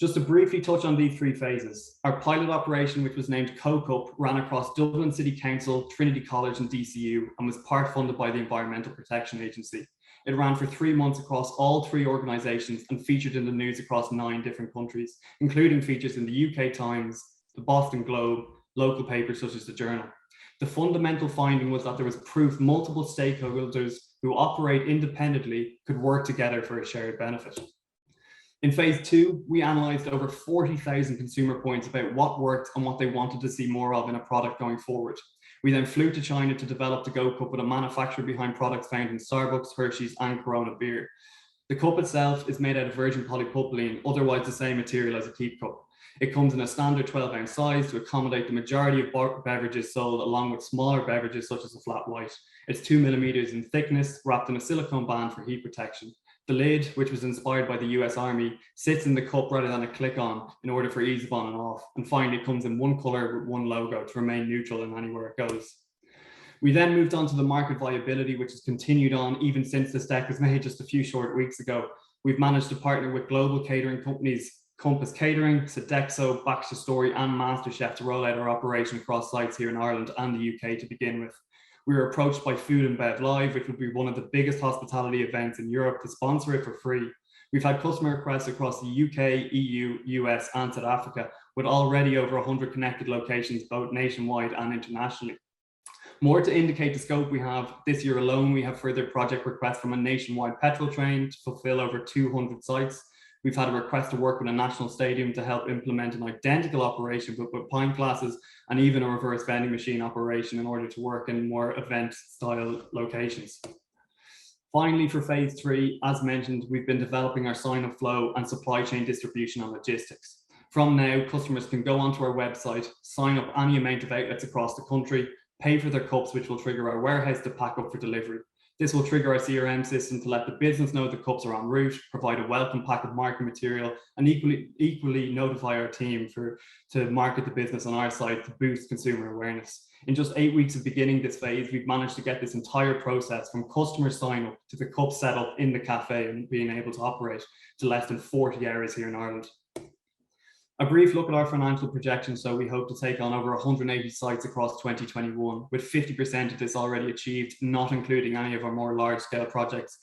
Just to briefly touch on these 3 phases, our pilot operation, which was named CoCup, ran across Dublin City Council, Trinity College, and DCU, and was part funded by the Environmental Protection Agency. It ran for 3 months across all 3 organisations and featured in the news across 9 different countries, including features in the UK Times, the Boston Globe, local papers such as the Journal. The fundamental finding was that there was proof multiple stakeholders who operate independently could work together for a shared benefit. In phase 2, we analysed over 40,000 consumer points about what worked and what they wanted to see more of in a product going forward. We then flew to China to develop the Go Cup with a manufacturer behind products found in Starbucks, Hershey's and Corona beer. The cup itself is made out of virgin polypropylene, otherwise the same material as a keep cup. It comes in a standard 12-ounce size to accommodate the majority of beverages sold, along with smaller beverages such as a flat white. It's 2 millimeters in thickness, wrapped in a silicone band for heat protection. The lid, which was inspired by the US Army, sits in the cup rather than a click-on in order for ease of on and off. And finally, it comes in one colour with one logo to remain neutral in anywhere it goes. We then moved on to the market viability, which has continued on even since this deck was made just a few short weeks ago. We've managed to partner with global catering companies, Compass Catering, Sodexo, Baxter Story and MasterChef to roll out our operation across sites here in Ireland and the UK to begin with. We were approached by Food and Bev Live, which would be one of the biggest hospitality events in Europe, to sponsor it for free. We've had customer requests across the UK, EU, US and South Africa, with already over 100 connected locations both nationwide and internationally. More to indicate the scope we have, this year alone, we have further project requests from a nationwide petrol train to fulfill over 200 sites. We've had a request to work with a national stadium to help implement an identical operation but with pint glasses and even a reverse vending machine operation in order to work in more event style locations. Finally, for phase 3, as mentioned, we've been developing our sign-up flow and supply chain distribution and logistics. From now, customers can go onto our website, sign up any amount of outlets across the country, pay for their cups, which will trigger our warehouse to pack up for delivery. This will trigger our CRM system to let the business know the cups are en route, provide a welcome pack of marketing material, and equally notify our team to market the business on our site to boost consumer awareness. In just 8 weeks of beginning this phase, we've managed to get this entire process from customer sign up to the cup set up in the cafe and being able to operate to less than 40 hours here in Ireland. A brief look at our financial projections. So we hope to take on over 180 sites across 2021, with 50% of this already achieved, not including any of our more large scale projects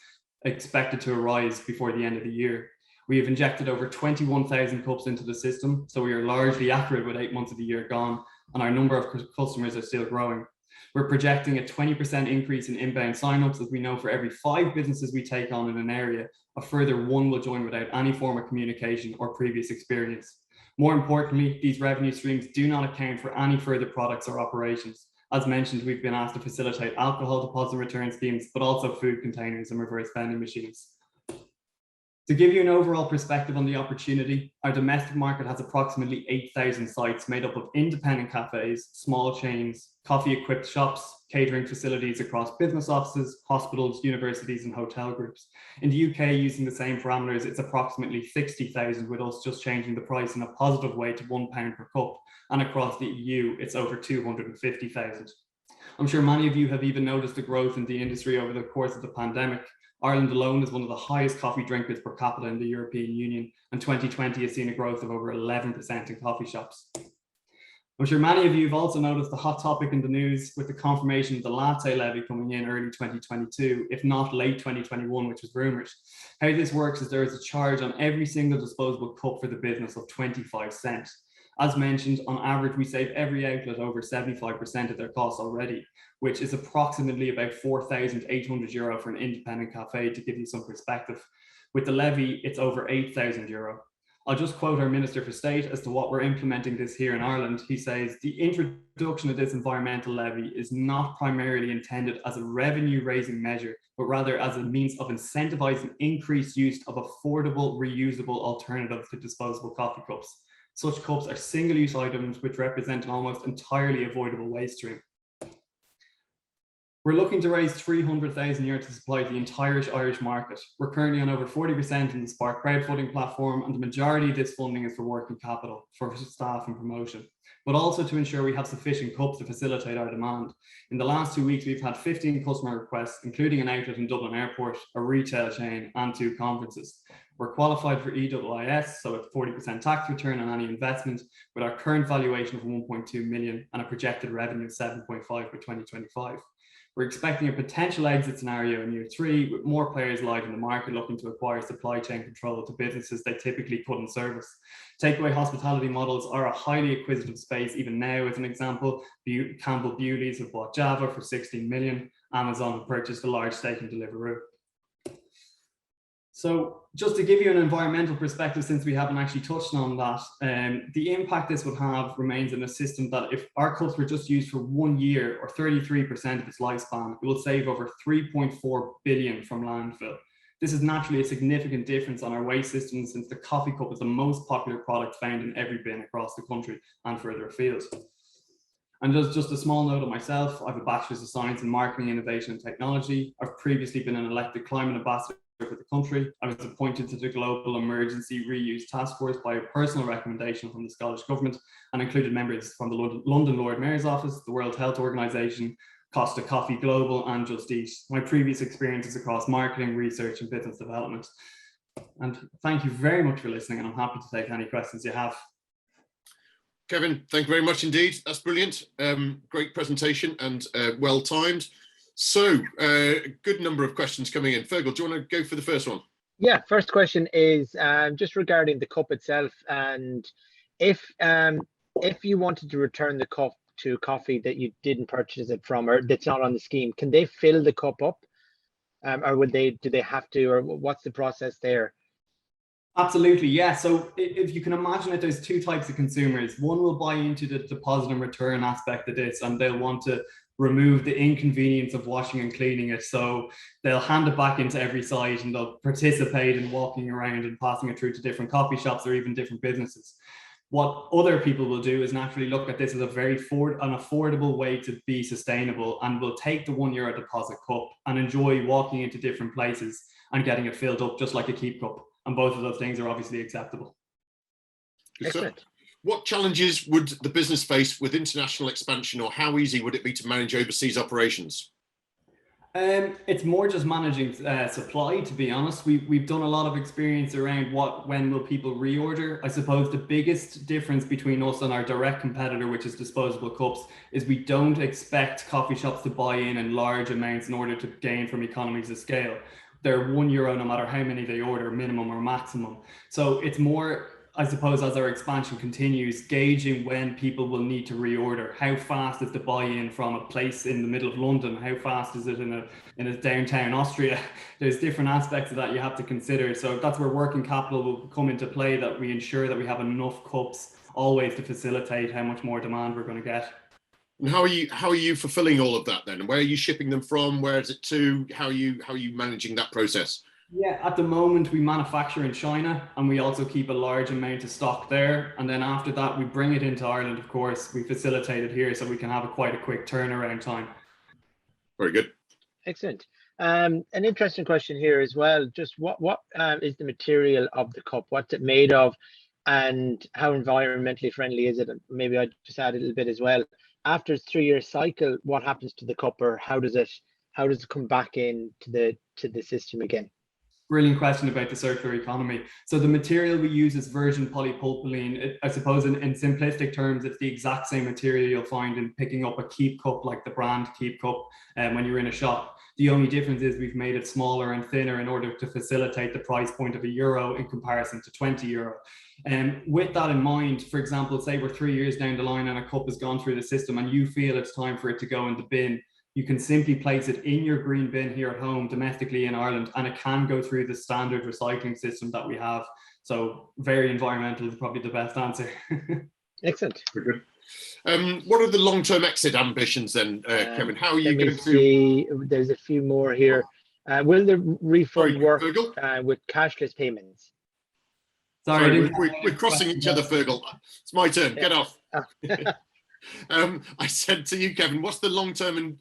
expected to arise before the end of the year. We have injected over 21,000 cups into the system, so we are largely accurate with 8 months of the year gone, and our number of customers are still growing. We're projecting a 20% increase in inbound signups, as we know for every 5 businesses we take on in an area, a further 1 will join without any form of communication or previous experience. More importantly, these revenue streams do not account for any further products or operations. As mentioned, we've been asked to facilitate alcohol deposit return schemes, but also food containers and reverse vending machines. To give you an overall perspective on the opportunity, our domestic market has approximately 8,000 sites made up of independent cafes, small chains, coffee-equipped shops, catering facilities across business offices, hospitals, universities and hotel groups. In the UK, using the same parameters, it's approximately 60,000, with us just changing the price in a positive way to £1 per cup. And across the EU, it's over 250,000. I'm sure many of you have even noticed the growth in the industry over the course of the pandemic. Ireland alone is one of the highest coffee drinkers per capita in the European Union, and 2020 has seen a growth of over 11% in coffee shops. I'm sure many of you have also noticed the hot topic in the news with the confirmation of the latte levy coming in early 2022, if not late 2021, which was rumoured. How this works is there is a charge on every single disposable cup for the business of 25 cents. As mentioned, on average, we save every outlet over 75% of their costs already, which is approximately about €4,800 for an independent cafe, to give you some perspective. With the levy, it's over €8,000. I'll just quote our Minister for State as to what we're implementing this here in Ireland. He says, the introduction of this environmental levy is not primarily intended as a revenue raising measure, but rather as a means of incentivizing increased use of affordable, reusable alternatives to disposable coffee cups. Such cups are single-use items which represent an almost entirely avoidable waste stream. We're looking to raise €300,000 to supply the entire Irish market. We're currently on over 40% in the Spark crowdfunding platform, and the majority of this funding is for working capital, for staff and promotion, but also to ensure we have sufficient cups to facilitate our demand. In the last 2 weeks, we've had 15 customer requests, including an outlet in Dublin Airport, a retail chain, and 2 conferences. We're qualified for EIIS, so a 40% tax return on any investment, with our current valuation of 1.2 million and a projected revenue of 7.5 by 2025. We're expecting a potential exit scenario in year 3, with more players live in the market looking to acquire supply chain control to businesses they typically couldn't service. Takeaway hospitality models are a highly acquisitive space, even now. As an example, Campbell Beauties have bought Java for 16 million. Amazon have purchased a large stake in Deliveroo. So just to give you an environmental perspective, since we haven't actually touched on that, the impact this would have remains in a system that if our cups were just used for 1 year or 33% of its lifespan, it will save over 3.4 billion from landfill. This is naturally a significant difference on our waste system, since the coffee cup is the most popular product found in every bin across the country and further afield. And just a small note on myself, I have a Bachelor's of Science in Marketing, Innovation and Technology. I've previously been an elected climate ambassador for the country. I was appointed to the Global Emergency Reuse Task Force by a personal recommendation from the Scottish Government, and included members from the London Lord Mayor's Office, the World Health Organization, Costa Coffee Global, and Just Eat. My previous experiences across marketing, research, and business development. And thank you very much for listening, and I'm happy to take any questions you have. Kevin, thank you very much indeed. That's brilliant. Great presentation and well timed. So, good number of questions coming in. Fergal, do you want to go for the first one? Yeah, first question is just regarding the cup itself, and if you wanted to return the cup to coffee that you didn't purchase it from, or that's not on the scheme, can they fill the cup up, or do they have to, or what's the process there? Absolutely, yeah. So if you can imagine it, there's 2 types of consumers. One will buy into the deposit and return aspect of this, and they'll want to remove the inconvenience of washing and cleaning it. So they'll hand it back into every site, and they'll participate in walking around and passing it through to different coffee shops or even different businesses. What other people will do is naturally look at this as a very affordable way to be sustainable, and will take the €1 deposit cup and enjoy walking into different places and getting it filled up just like a keep cup. And both of those things are obviously acceptable. Excellent. What challenges would the business face with international expansion, or how easy would it be to manage overseas operations? It's more just managing supply, to be honest. We've done a lot of experience around when will people reorder. I suppose the biggest difference between us and our direct competitor, which is disposable cups, is we don't expect coffee shops to buy in large amounts in order to gain from economies of scale. They're €1 no matter how many they order, minimum or maximum. So it's more, I suppose, as our expansion continues, gauging when people will need to reorder. How fast is the buy-in from a place in the middle of London? How fast is it in a downtown Austria? There's different aspects of that you have to consider. So that's where working capital will come into play, that we ensure that we have enough cups always to facilitate how much more demand we're going to get. And how are you fulfilling all of that then? Where are you shipping them from? Where is it to? How are you managing that process? Yeah, at the moment we manufacture in China, and we also keep a large amount of stock there. And then after that, we bring it into Ireland. Of course, we facilitate it here so we can have quite a quick turnaround time. Very good. Excellent. An interesting question here as well. Just what is the material of the cup? What's it made of, and how environmentally friendly is it? And maybe I'd just add a little bit as well. After its 3-year cycle, what happens to the cup, or how does it come back into the system again? Brilliant question about the circular economy. So the material we use is virgin polypropylene. I suppose in simplistic terms, it's the exact same material you'll find in picking up a Keep cup, like the brand Keep cup, when you're in a shop. The only difference is we've made it smaller and thinner in order to facilitate the price point of €1 in comparison to €20. And with that in mind, for example, say we're 3 years down the line and a cup has gone through the system and you feel it's time for it to go in the bin, you can simply place it in your green bin here at home domestically in Ireland, and it can go through the standard recycling system that we have. So very environmental is probably the best answer. Excellent. Very good. What are the long-term exit ambitions then, Kevin? How are you going to see? There's a few more here. Will the refund work with cashless payments? Sorry, we're crossing each other, Fergal. It's my turn. Get off. I said to you, Kevin, what's the long-term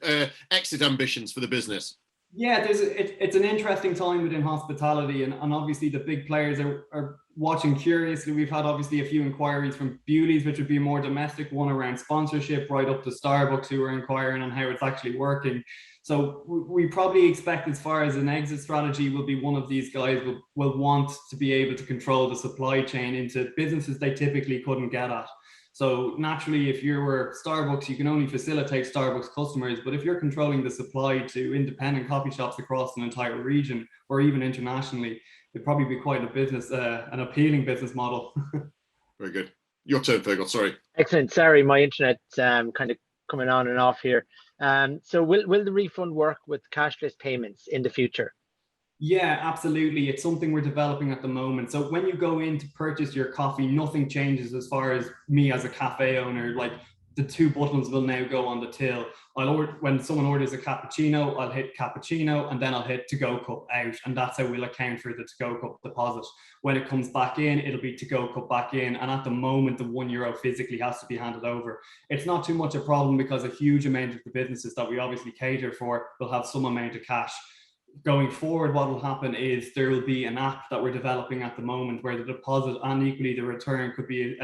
exit ambitions for the business? Yeah, it's an interesting time within hospitality, and obviously the big players are watching curiously. We've had obviously a few inquiries from Bewley's, which would be more domestic, one around sponsorship, right up to Starbucks, who are inquiring on how it's actually working. So we probably expect, as far as an exit strategy, will be one of these guys will want to be able to control the supply chain into businesses they typically couldn't get at. So naturally, if you were Starbucks, you can only facilitate Starbucks customers. But if you're controlling the supply to independent coffee shops across an entire region, or even internationally, it'd probably be quite a business, an appealing business model. Very good. Your turn, Fergal. Sorry. Excellent. Sorry, my internet's kind of coming on and off here. So will the refund work with cashless payments in the future? Yeah, absolutely. It's something we're developing at the moment. So when you go in to purchase your coffee, nothing changes as far as me as a cafe owner. Like, the 2 buttons will now go on the till. When someone orders a cappuccino, I'll hit cappuccino, and then I'll hit to-go-cup out. And that's how we'll account for the to-go-cup deposit. When it comes back in, it'll be to-go-cup back in. And at the moment, the €1 physically has to be handed over. It's not too much a problem, because a huge amount of the businesses that we obviously cater for will have some amount of cash. Going forward, what will happen is there will be an app that we're developing at the moment where the deposit and equally the return could be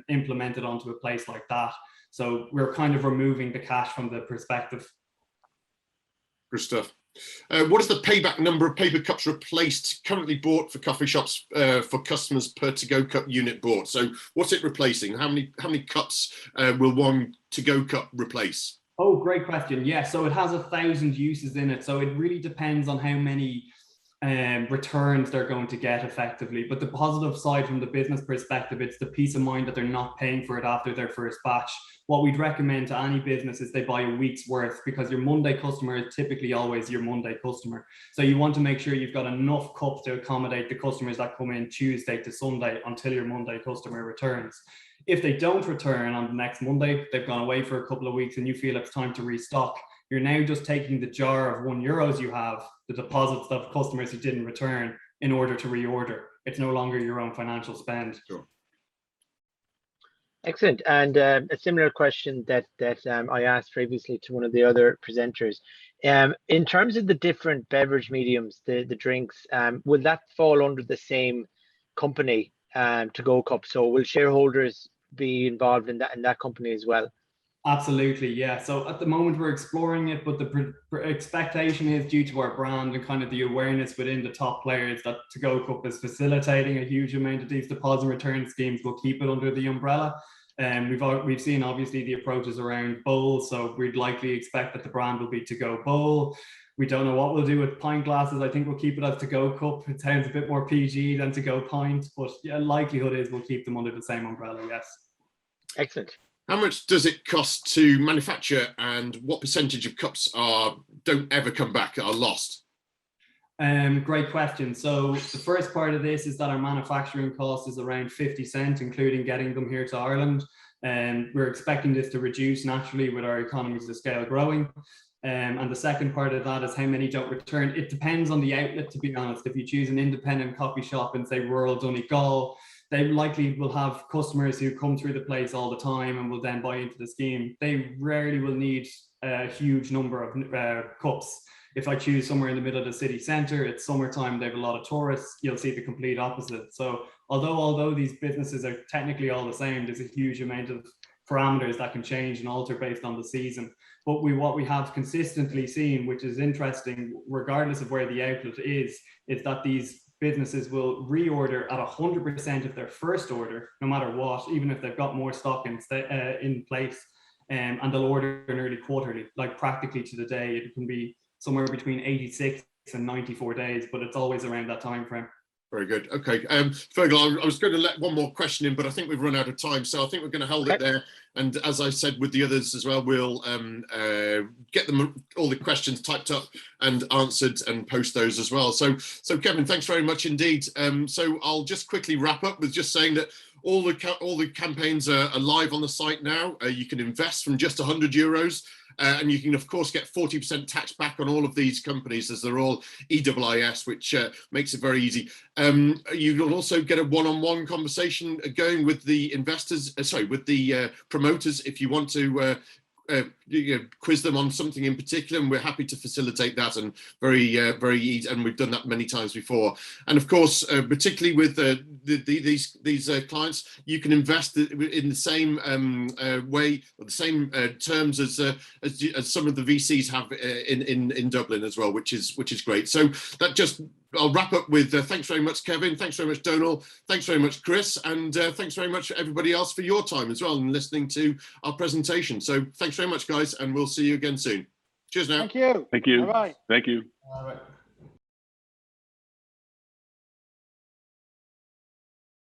implemented onto a place like that. So we're kind of removing the cash from the perspective. Good stuff. What is the payback number of paper cups replaced currently bought for coffee shops for customers per to-go cup unit bought? So what's it replacing? How many cups will one to-go cup replace? Oh, great question. Yeah, so it has 1,000 uses in it. So it really depends on how many returns they're going to get effectively. But the positive side from the business perspective, it's the peace of mind that they're not paying for it after their first batch. What we'd recommend to any business is they buy a week's worth, because your Monday customer is typically always your Monday customer. So you want to make sure you've got enough cups to accommodate the customers that come in Tuesday to Sunday until your Monday customer returns. If they don't return on the next Monday, they've gone away for a couple of weeks and you feel it's time to restock, you're now just taking the jar of €1 you have, the deposits of customers who didn't return, in order to reorder. It's no longer your own financial spend. Sure. Excellent. And a similar question that I asked previously to one of the other presenters. In terms of the different beverage mediums, the drinks, will that fall under the same company, to-go-cup? So will shareholders be involved in that company as well? Absolutely, yeah. So at the moment we're exploring it, but the expectation is, due to our brand and kind of the awareness within the top players, that to-go-cup is facilitating a huge amount of these deposit and return schemes. We'll keep it under the umbrella. We've seen obviously the approaches around bowl, so we'd likely expect that the brand will be to-go bowl. We don't know what we'll do with pint glasses. I think we'll keep it as to-go-cup. It sounds a bit more PG than to-go pint, but yeah, likelihood is we'll keep them under the same umbrella, yes. Excellent. How much does it cost to manufacture, and what percentage of cups don't ever come back, are lost? Great question. So the first part of this is that our manufacturing cost is around 50 cents, including getting them here to Ireland. And we're expecting this to reduce naturally with our economies of scale growing. And the second part of that is how many don't return. It depends on the outlet, to be honest. If you choose an independent coffee shop in, say, rural Donegal, they likely will have customers who come through the place all the time and will then buy into the scheme. They rarely will need a huge number of cups. If I choose somewhere in the middle of the city centre, it's summertime, they have a lot of tourists, you'll see the complete opposite. So although these businesses are technically all the same, there's a huge amount of parameters that can change and alter based on the season. But what we have consistently seen, which is interesting, regardless of where the outlet is that these businesses will reorder at 100% of their first order, no matter what, even if they've got more stock in place, and they'll order nearly quarterly, like practically to the day. It can be somewhere between 86 and 94 days, but it's always around that time frame. Very good. Okay, Fergal, I was going to let one more question in, but I think we've run out of time, so I think we're going to hold it there. And as I said with the others as well, we'll get them all the questions typed up and answered and post those as well. So Kevin, thanks very much indeed. So I'll just quickly wrap up with just saying that all the campaigns are live on the site now. You can invest from just €100. And you can, of course, get 40% tax back on all of these companies, as they're all EIIS, which makes it very easy. You will also get a one-on-one conversation going with the investors, with the promoters, if you want to quiz them on something in particular, and we're happy to facilitate that, and very easy, and we've done that many times before. And of course, particularly with these clients, you can invest in the same way, or the same terms as some of the VCs have in Dublin as well, which is great. So that just, I'll wrap up with thanks very much, Kevin. Thanks very much, Donal. Thanks very much, Chris. And thanks very much, everybody else, for your time as well and listening to our presentation. So thanks very much, guys, and we'll see you again soon. Cheers now. Thank you. Thank you. Bye-bye. Thank you. All right.